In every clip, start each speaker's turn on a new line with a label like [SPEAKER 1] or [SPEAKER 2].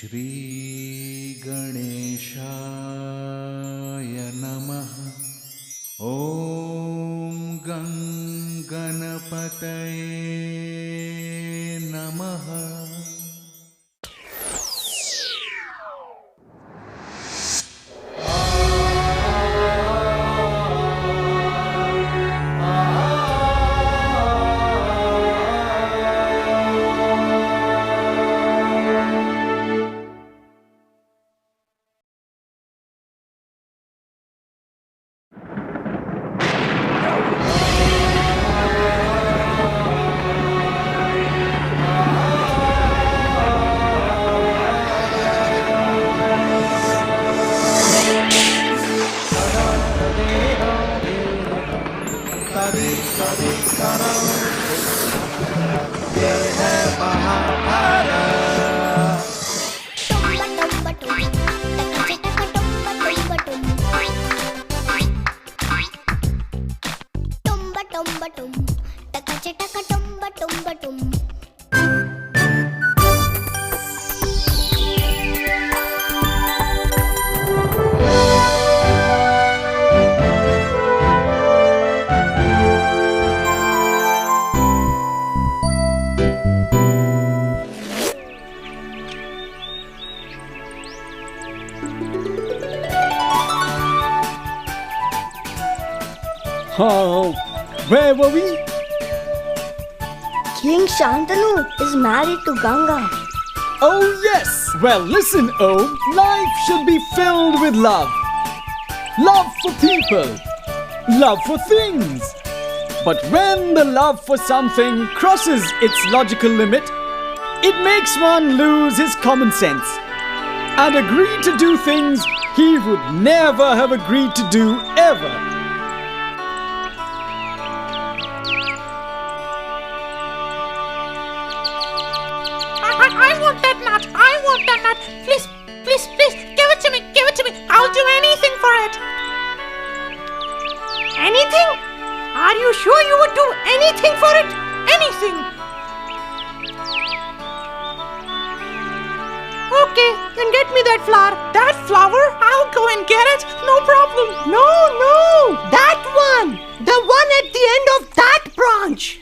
[SPEAKER 1] श्रीगणेशाय नमः। ॐ गणपतये नमः।
[SPEAKER 2] Oh, where were we?
[SPEAKER 3] King Shantanu is married to Ganga.
[SPEAKER 2] Oh yes! Well listen, Om, life should be filled with love. Love for people. Love for things. But when the love for something crosses its logical limit, it makes one lose his common sense and agree to do things he would never have agreed to do ever.
[SPEAKER 4] I want that nut. I want that nut. Please, please, please, give it to me. Give it to me. I'll do anything for it. Anything? Are you sure you would do anything for it? Anything? Okay, then get me that flower. That flower? I'll go and get it. No problem.
[SPEAKER 5] No, no, that one. The one at the end of that branch.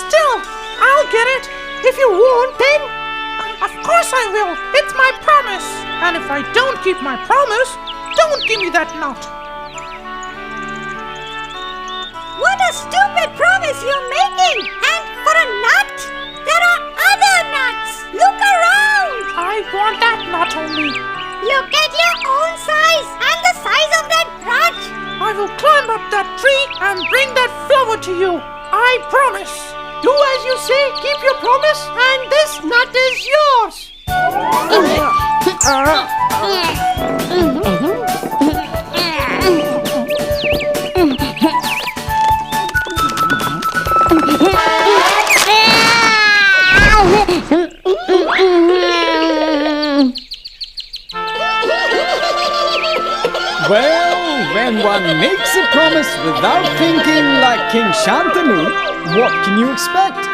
[SPEAKER 4] Still, I'll get it. If you won't, then of course I will. It's my promise. And if I don't keep my promise, don't give me that nut.
[SPEAKER 3] What a stupid promise you're making! And for a nut, there are other nuts! Look around!
[SPEAKER 4] I want that nut only.
[SPEAKER 3] Look at your own size and the size of that branch!
[SPEAKER 4] I will climb up that tree and bring that flower to you. I promise.
[SPEAKER 5] Do as you say, keep your promise, and this nut is yours.
[SPEAKER 2] Well, when one makes a promise without thinking like King Shantanu, what can you expect?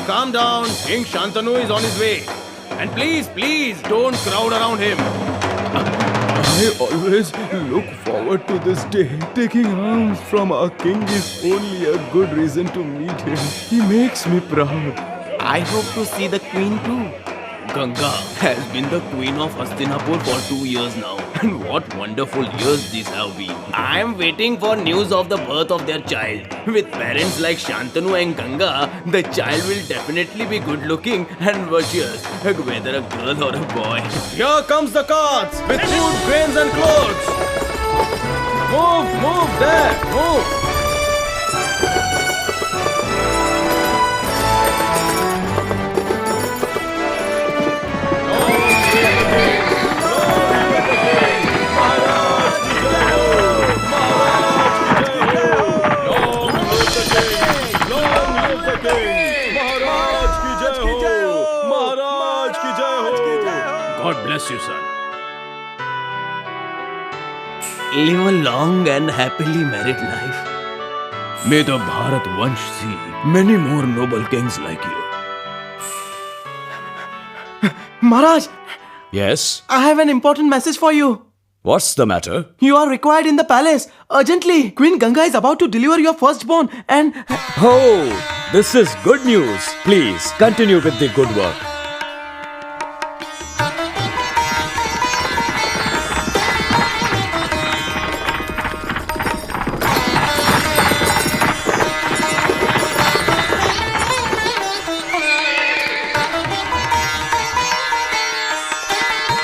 [SPEAKER 6] Calm down. King Shantanu is on his way. And please, don't crowd around him.
[SPEAKER 7] I always look forward to this day. Taking arms from our king is only a good reason to meet him. He makes me proud.
[SPEAKER 6] I hope to see the queen too. Ganga has been the queen of Hastinapur for 2 years now. And what wonderful years these have been. I am waiting for news of the birth of their child. With parents like Shantanu and Ganga, the child will definitely be good looking and virtuous, whether a girl or a boy. Here comes the carts with food, grains and clothes. Move there, move. God God bless you, son. Live a long and happily married life. May the Bharat Vansh see many more noble kings like you.
[SPEAKER 4] Maharaj,
[SPEAKER 7] Yes?
[SPEAKER 4] I have an important message for you.
[SPEAKER 7] What's the matter?
[SPEAKER 4] You are required in the palace urgently. Queen Ganga is about to deliver your firstborn and
[SPEAKER 7] Oh, this is good news. Please continue with the good work.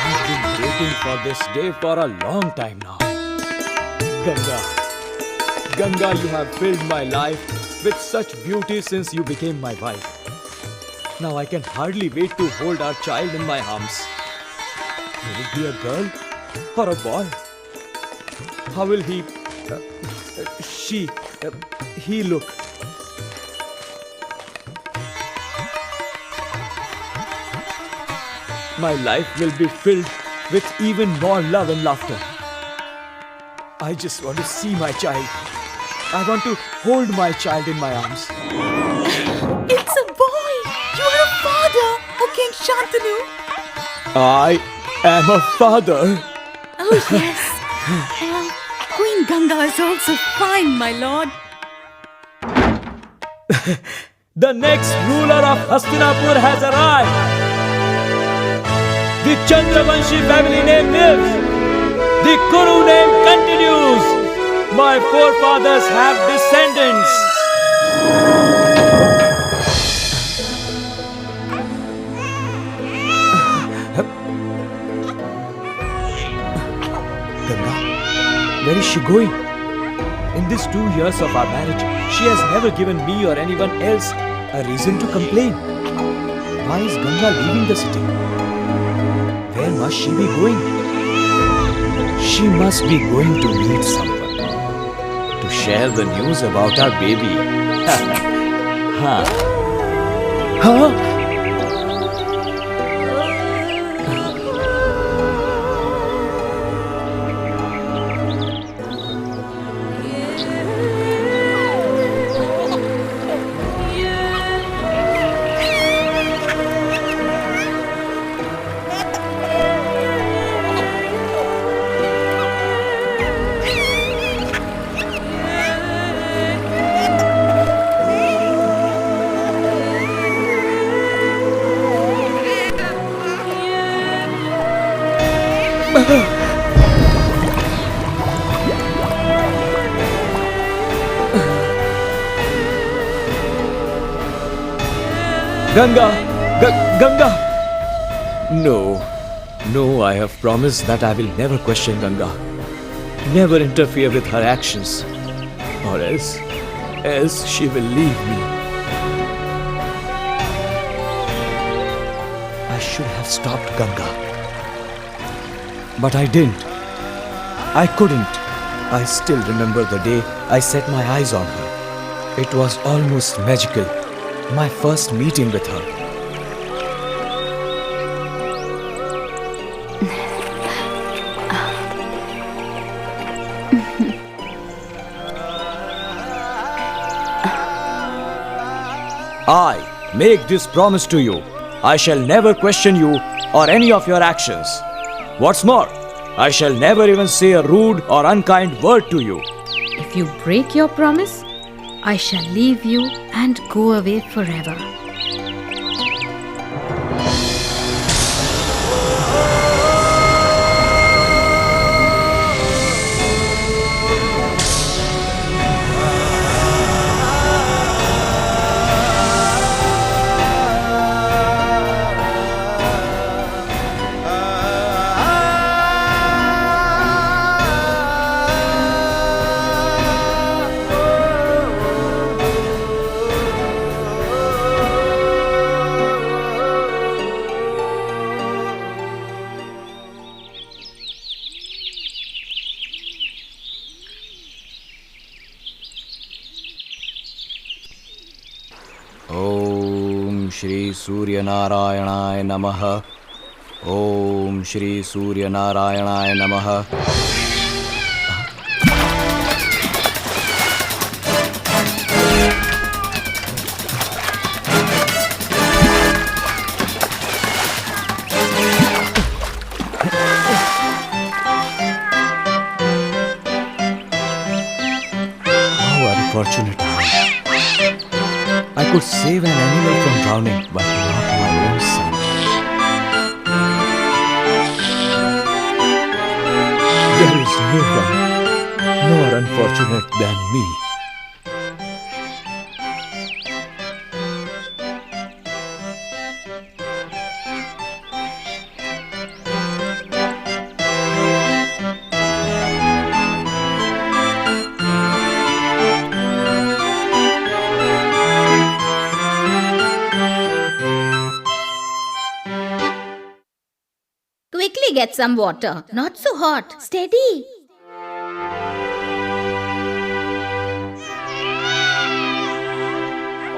[SPEAKER 7] I've been waiting for this day for a long time now. Ganga, you have filled my life with such beauty since you became my wife. Now I can hardly wait to hold our child in my arms. Will it be a girl or a boy? How will he look? My life will be filled with even more love and laughter. I just want to see my child. I want to hold my child in my arms.
[SPEAKER 8] It's a boy! You are a father, O King Shantanu!
[SPEAKER 7] I am a father.
[SPEAKER 8] Oh yes! Queen Ganga is also fine, my lord.
[SPEAKER 7] The next ruler of Hastinapur has arrived. The Chandravanshi family name lives. The Kuru name continues. My forefathers have descendants. Ganga, where is she going? In these 2 years of our marriage, she has never given me or anyone else a reason to complain. Why is Ganga leaving the city? Where must she be going? She must be going to meet someone. To share the news about our baby. Huh? Huh? Ganga! No, I have promised that I will never question Ganga. Never interfere with her actions. Or else she will leave me. I should have stopped Ganga. But I didn't. I couldn't. I still remember the day I set my eyes on her. It was almost magical. My first meeting with her. I make this promise to you. I shall never question you or any of your actions. What's more, I shall never even say a rude or unkind word to you.
[SPEAKER 8] If you break your promise, I shall leave you and go away forever. Om Shri Surya Narayanaaya Namaha.
[SPEAKER 7] ओम श्री सूर्य नारायणाय नमः. How unfortunate I am. I could save an animal from drowning, but not my own son. There is no one more unfortunate than me.
[SPEAKER 8] Quickly get some water. Not so hot. Steady.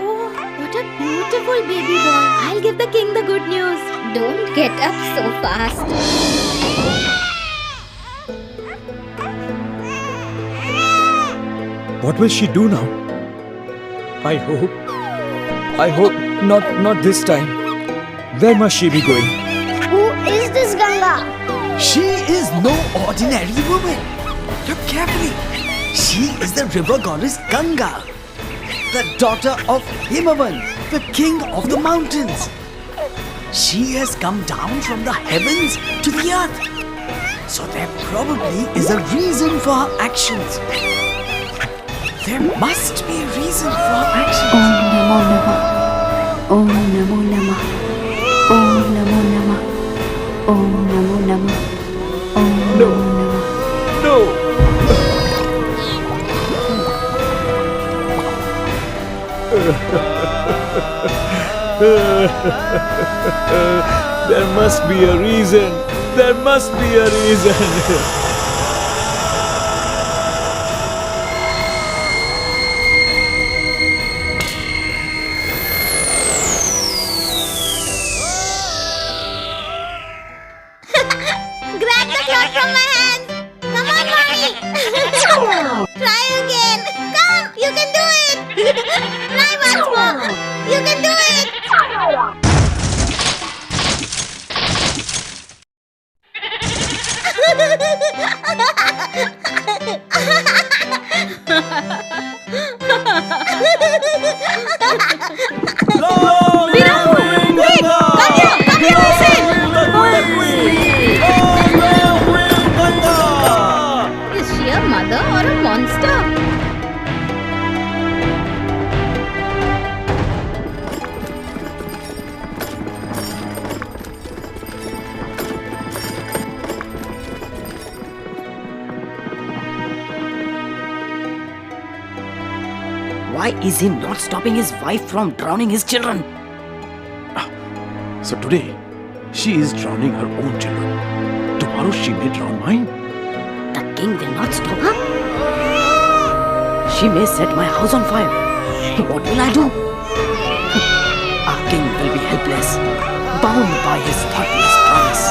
[SPEAKER 8] Oh, what a beautiful baby boy. I'll give the king the good news. Don't get up so fast.
[SPEAKER 7] What will she do now? I hope not this time. Where must she be going?
[SPEAKER 3] Who is this Ganga?
[SPEAKER 2] She is no ordinary woman. Look carefully. She is the river goddess Ganga, the daughter of Himavan, the king of the mountains. She has come down from the heavens to the earth. So there probably is a reason for her actions. There must be a reason for her actions.
[SPEAKER 9] Om Namo Namah. Om Namo Namah. Om Namo Namah. Om
[SPEAKER 7] No.
[SPEAKER 9] Namo Namah.
[SPEAKER 7] No. There must be a reason. There must be a reason.
[SPEAKER 3] Grab the cloth from my hands. Come on, mommy. Try again. Come, you can do it. Try once more. You can do it.
[SPEAKER 8] Is she a mother or a monster?
[SPEAKER 5] Why is he not stopping his wife from drowning his children?
[SPEAKER 10] So today, she is drowning her own children. Tomorrow she may drown mine.
[SPEAKER 5] The king will not stop her. She may set my house on fire. What will I do? Our king will be helpless, bound by his thoughtless promise.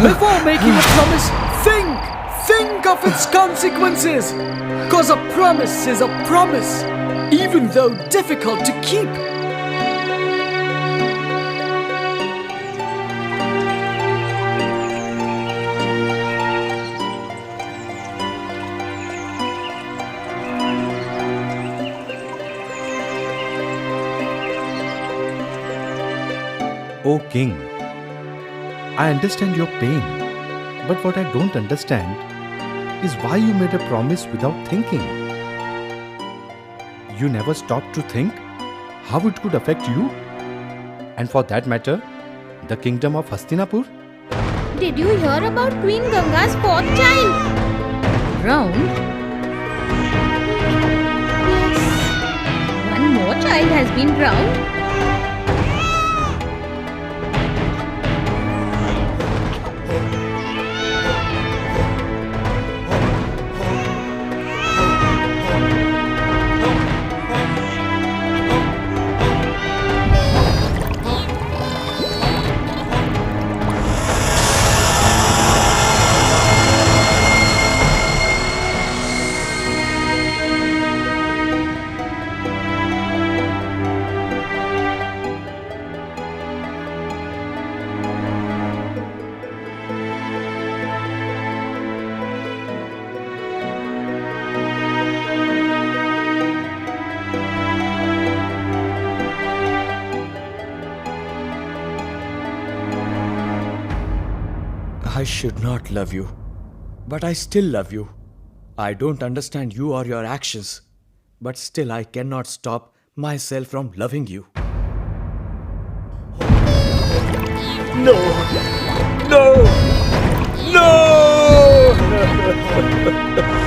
[SPEAKER 2] Before making a promise, think of its consequences. Cause a promise is a promise, even though difficult to keep.
[SPEAKER 10] O king, I understand your pain.
[SPEAKER 1] But what I don't understand is why you made a promise without thinking. You never stopped to think how it could affect you, and for that matter, the kingdom of Hastinapur.
[SPEAKER 8] Did you hear about Queen Ganga's fourth child? Drowned? Yes. One more child has been drowned.
[SPEAKER 7] I should not love you, but I still love you. I don't understand you or your actions, but still I cannot stop myself from loving you. No! No! No!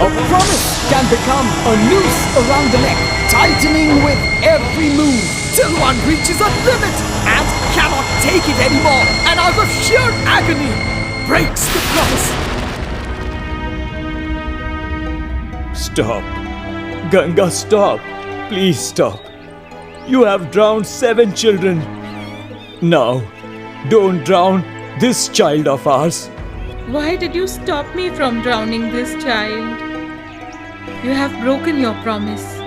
[SPEAKER 2] A promise can become a noose around the neck, tightening with every move till one reaches a limit and cannot take it anymore, and out of sheer agony breaks the promise.
[SPEAKER 7] Stop. Ganga, stop. Please stop. You have drowned 7 children. Now, don't drown this child of ours.
[SPEAKER 11] Why did you stop me from drowning this child? You have broken your promise.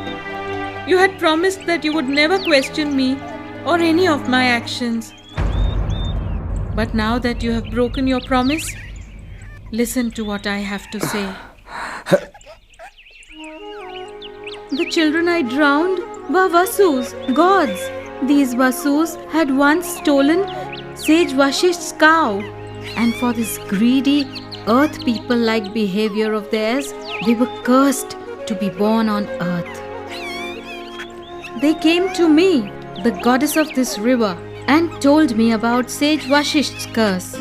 [SPEAKER 11] You had promised that you would never question me or any of my actions. But now that you have broken your promise, listen to what I have to say. The children I drowned were Vasus, gods. These Vasus had once stolen Sage Vashisht's cow. And for this greedy, earth people-like behavior of theirs, they were cursed to be born on earth. They came to me, the goddess of this river, and told me about Sage Vashisht's curse.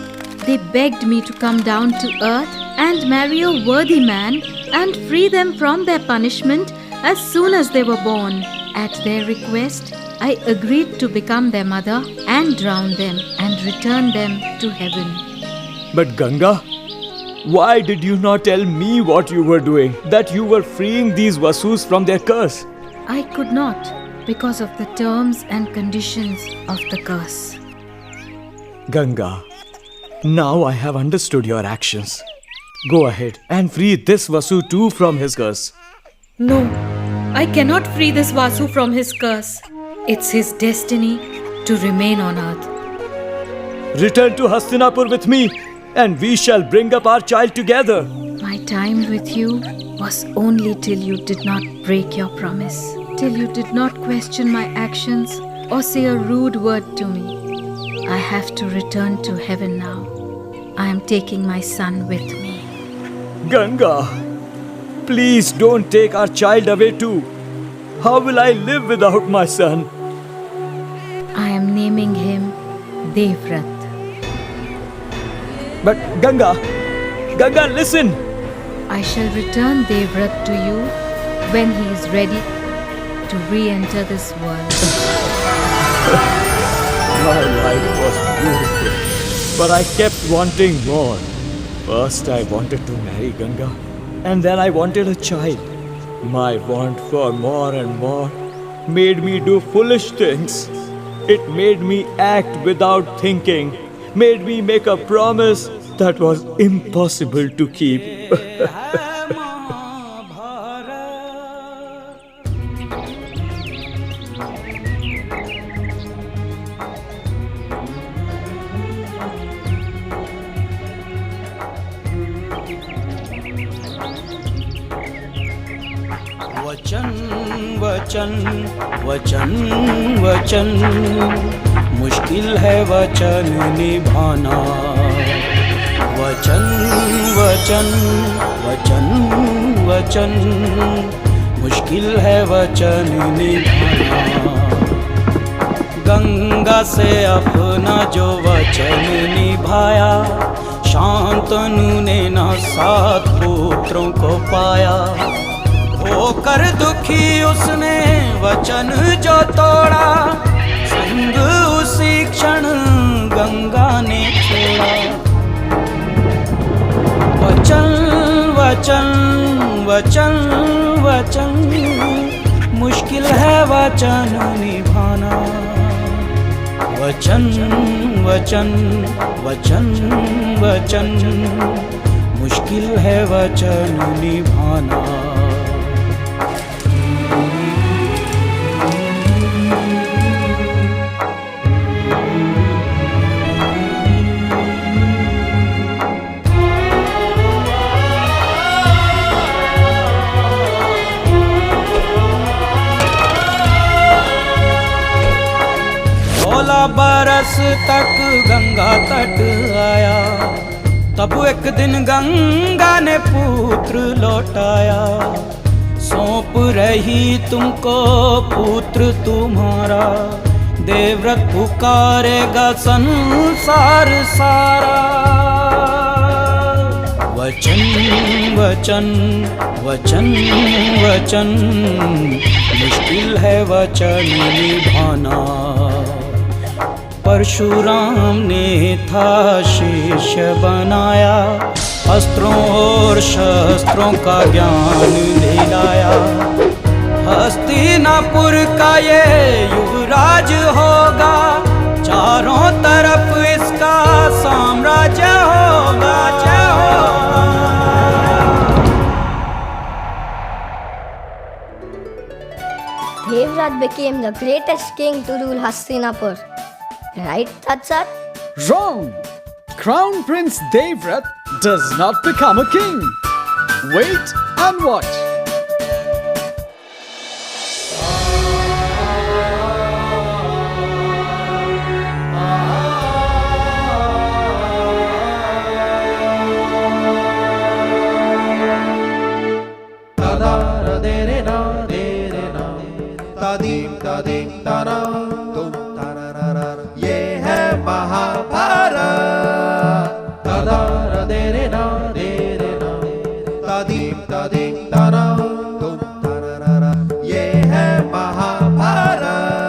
[SPEAKER 11] They begged me to come down to earth and marry a worthy man and free them from their punishment as soon as they were born. At their request, I agreed to become their mother and drown them and return them to heaven.
[SPEAKER 7] But Ganga, why did you not tell me what you were doing? That you were freeing these Vasus from their curse?
[SPEAKER 11] I could not, because of the terms and conditions of the curse.
[SPEAKER 7] Ganga, now I have understood your actions. Go ahead and free this Vasu too from his curse.
[SPEAKER 11] No, I cannot free this Vasu from his curse. It's his destiny to remain on earth.
[SPEAKER 7] Return to Hastinapur with me, and we shall bring up our child together.
[SPEAKER 11] My time with you was only till you did not break your promise, till you did not question my actions or say a rude word to me. I have to return to heaven now. I am taking my son with me.
[SPEAKER 7] Ganga, please don't take our child away too. How will I live without my son?
[SPEAKER 11] I am naming him Devrat.
[SPEAKER 7] But Ganga, listen!
[SPEAKER 11] I shall return Devrat to you when he is ready to re-enter this world.
[SPEAKER 7] My life was beautiful, but I kept wanting more. First I wanted to marry Ganga, and then I wanted a child. My want for more and more made me do foolish things. It made me act without thinking, made me make a promise that was impossible to keep.
[SPEAKER 12] वचन वचन वचन वचन मुश्किल है वचन निभाना वचन वचन वचन वचन मुश्किल है वचन निभाना। गंगा से अपना जो वचन निभाया, शांतनु ने ना 7 पुत्रों को पाया। होकर दुखी उसने वचन जो तोड़ा, संग उसी क्षण गंगा ने छोड़ा। वचन वचन वचन वचन मुश्किल है वचन निभाना। वचन वचन वचन वचन मुश्किल है वचन निभाना। बरस तक गंगा तट आया, तब एक दिन गंगा ने पुत्र लौटाया। सौंप रही तुमको पुत्र तुम्हारा, देवव्रत पुकारेगा संसार सारा। वचन वचन वचन वचन मुश्किल है वचन निभाना। परशुराम ने था शिष्य बनाया, अस्त्रों और शस्त्रों का ज्ञान दिलाया। हस्तिनापुर का ये युवराज होगा, चारों तरफ इसका साम्राज्य होगा।
[SPEAKER 3] Devrat became the greatest king to rule Hastinapur. Right, Tatsar?
[SPEAKER 2] Wrong! Crown Prince Devrat does not become a king. Wait and watch.
[SPEAKER 13] ये है महाभारत। ये है महाभारत।